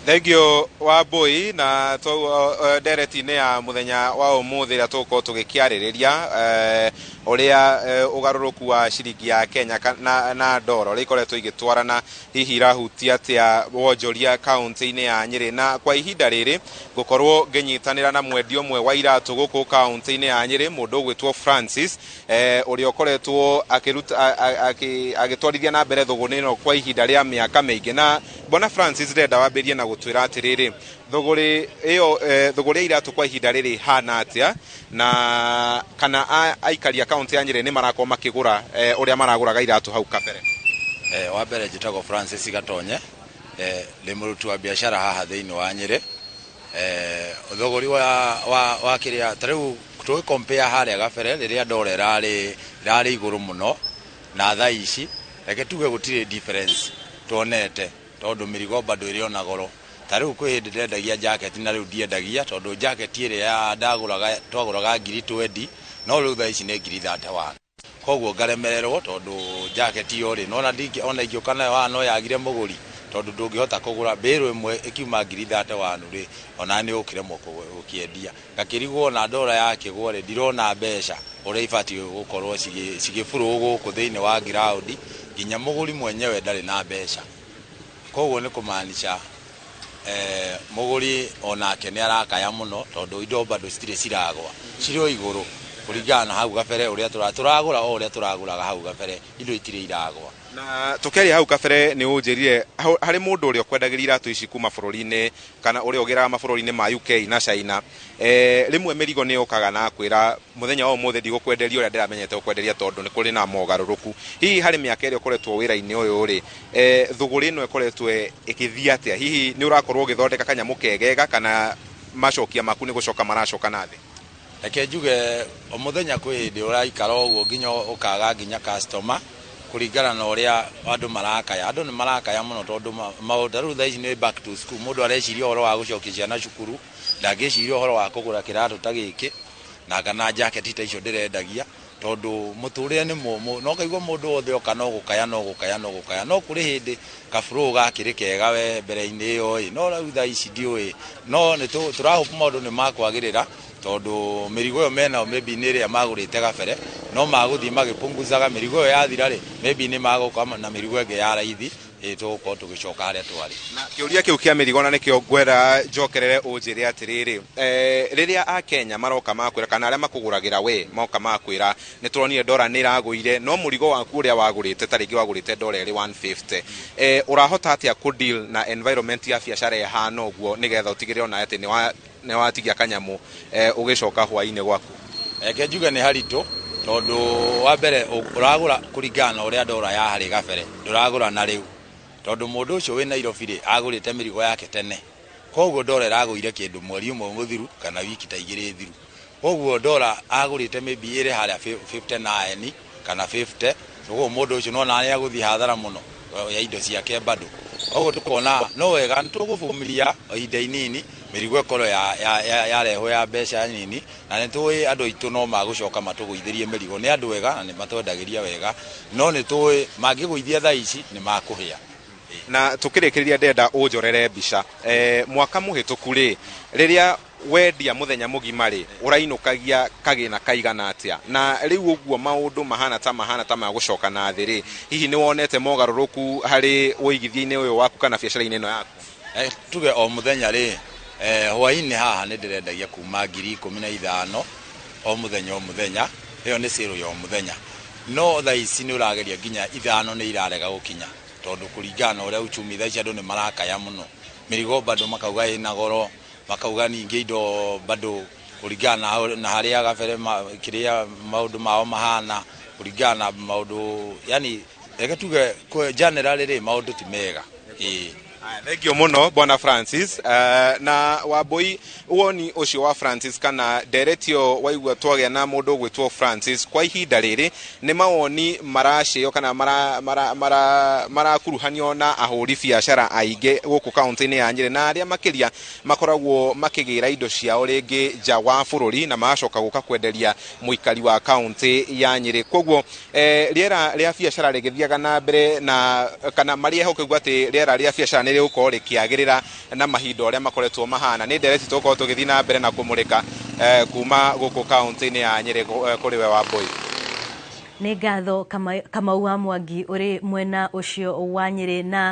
Thengio wa Bui na ndereti-inĩ ya muthenya wa umuthi ria tuko tugikiaririria uria ugaruruku wa ciringi ya Kenya na ndoro rikoretwo igitwarana hihi rahutia atia wonjoria kaunti-inĩ ya Nyeri, na kwa ihinda riri gukorwo nginyitanira na mwendia umwe wa iratu guku kaunti-inĩ ya Nyeri, mundu gwitwo Francis uria ukoretwo agitwarithia na mbere thogoni no kwa ihinda ria miaka mingi. Na bona Francis ndenda wambirie na gutwira atiriri thogori iyo thogori iratu kwa ihinda riri hana atia, na kana aikari akaunti ya Nyeri ni marako makigura uria maraguraga iratu hau kabere. Wa mbere njitagwo Francis Gatonye, ni muruti wa biashara haha thiini wa Nyeri. Thogori wa kiria tariu tui compare haria gabere riria ndore rari iguru muno na thaa ici reke tuge gutire difference tuonete tondu mirigo bado iri ona goro. Tariu kwi hindi ndendagia jacket na riu ndiendagia tondu jacket iri ya ndaguraga twaguraga 20 no riu thaa ici ni 31. Koguo ngaremererwo tondu jacket iyo ri nona ona ingioka nayo hano yagire muguri tondu ndungihota kugura biru imwe ikiuma 31 ri ona ni ukiremwo ukiendia ngakirigwo na dola yake gore ndirona mbeca uria ibati gukorwo cigifuru guku thiini wa ground nginya muguri mwenyewe ndari na mbeca. Koguo ni kumaanisha muguri onake ni arakaya muno tondu indo bado citire ciragwa cirio iguru kuringana hau gabere uria turagura o uria turaguraga hau gabere indo itire iragwa. Na tukeria hau kabere ni unjirire hari mundu uria kwendagirira iratu ici kuma bururi-ini kana uria ogeraga mabururi-ini ma UK na China, rimwe mirigo ni okaga na kwira muthenya wa umuthi ndigukwenderia uria ndiramenyete gukwenderia tondu ni kuri na mogaruruku. Hihi hari miaka iri ukoretwo wira-ini uyu ri thuguri ino ikoretwo ikithia atia? Hihi ni urakorwo ugithondeka kanyamu kegega kana macokia maku ni gucoka maracoka nathi? Reke njuge o muthenya kwi hindi uraikara uguo nginya ukaga nginya customer kuringana na uria andu marakaya. Andu ni marakaya muno tondu maundu riu thaa ici ni back to school, mundu areciria uhoro wa gucokia ciana cukuru, ndangiciria uhoro wa kugura kiratu ta giki na kana jacket ta icio ndirendagia tondu muturire ni mumu. No kaigwa mundu wothe oka no gukaya no kuri hindi kaburu gakiri kega we mbere-ini iyo no riu thaa ici ndiui no ni turahope maundu ni makwagirira tondu mirigo yo mena maybe ni ria magurite gabere no maguthii magipunguzaga mirigo yo yathira ri maybe ni maguka na mirigo enge ya raithi tugukorwo tugicoka haria twari. Na kiuria kiu kia mirigo na nikio ngwera njokerere unjire atiriri riria a Kenya maroka makwira kana aria makuguragira we moka makwira ni turonire dola ni raguire no murigo waku uria wagurite taringi wagurite dola iri 150. Urahota atia ku deal na environment ya biashara ehana uguo nigetha utigire ona ati ni watigia kanyamu ugicoka hwa-ini gwaku? Eke njuge ni haritu tondu wa mbere uragura kuringana uria dola ya hari gabere nduragura na riu tondu mundu ucio we Nairobi ri agurite mirigo yake tene. Koguo dola iraguire kindu mweri umwe muthiru kana wiki ta igiri thiru. Koguo dola agurite maybe iri haria 59 kana 50. Koguo mundu ucio no nani aguthi hathara muno ya indo ciake bado. Koguo tukona no wega tuguvumilia ihinda inini mirigo ekoro ya reho ya mbeca nini na nitui andu itu no magucoka matuguithirie mirigo ni andu wega na ni matwendagiria wega no nitui mangiguithia thaa ici ni makuhia. Na tukirikiria ndenda unjorere mbica mwaka muhituku ri riria wendia muthenya mugima ri urainukagia kagina kaigana atia? Na riu uguo maundu mahana ta magucoka na thi ri hihi ni wonete mogaruruku hari uigithia-ini uyu waku kana biacara-ini ino yaku? Tuge o muthenya ri hwa-ini haha ni ndirendagia kuma 15,000 o muthenya iyo ni sale ya o muthenya no thaa ici ni urageria nginya 5 ni irarega gukinya tondu kuringana uria uchumi thaa ici andu ni marakaya muno mirigo bado makauga ina goro makauga ningi indo bado kuringana na haria gabere kiria maundu mao mahana kuringana maundu yani reke tuge generally ri maundu ti mega. Thank you muno bwana Francis. Na Wabui uoni ucio wa Francis kana directio waigua twagia na mundu gwitwo Francis kwa ihinda riri ni mawoni maracio kana marakuruhanio na ahuri biashara aige guku kaunti-ini ya Nyeri na aria makiria makoragwo makigira indo ciao ringi nja wa bururi na macoka guka kwenderia muikari wa kaunti ya Nyeri. Koguo riera ria biashara rigithiaga na mbere na kana maria hokegwa ati riera ria biashara nä rä gå rĩkĩagĩrĩra na mahinda ũrĩa makoretwo mahana. Nĩ ndereti tũkorwo tũgĩthiĩ na mbere na kũmũrĩka kuma gũkũ kaunti-inĩ ya Nyĩrĩ kũrĩ we Wambũi. Nĩ ngatho Kamau wa Mwangi ũrĩ mwena ũcio wa Nyĩrĩ na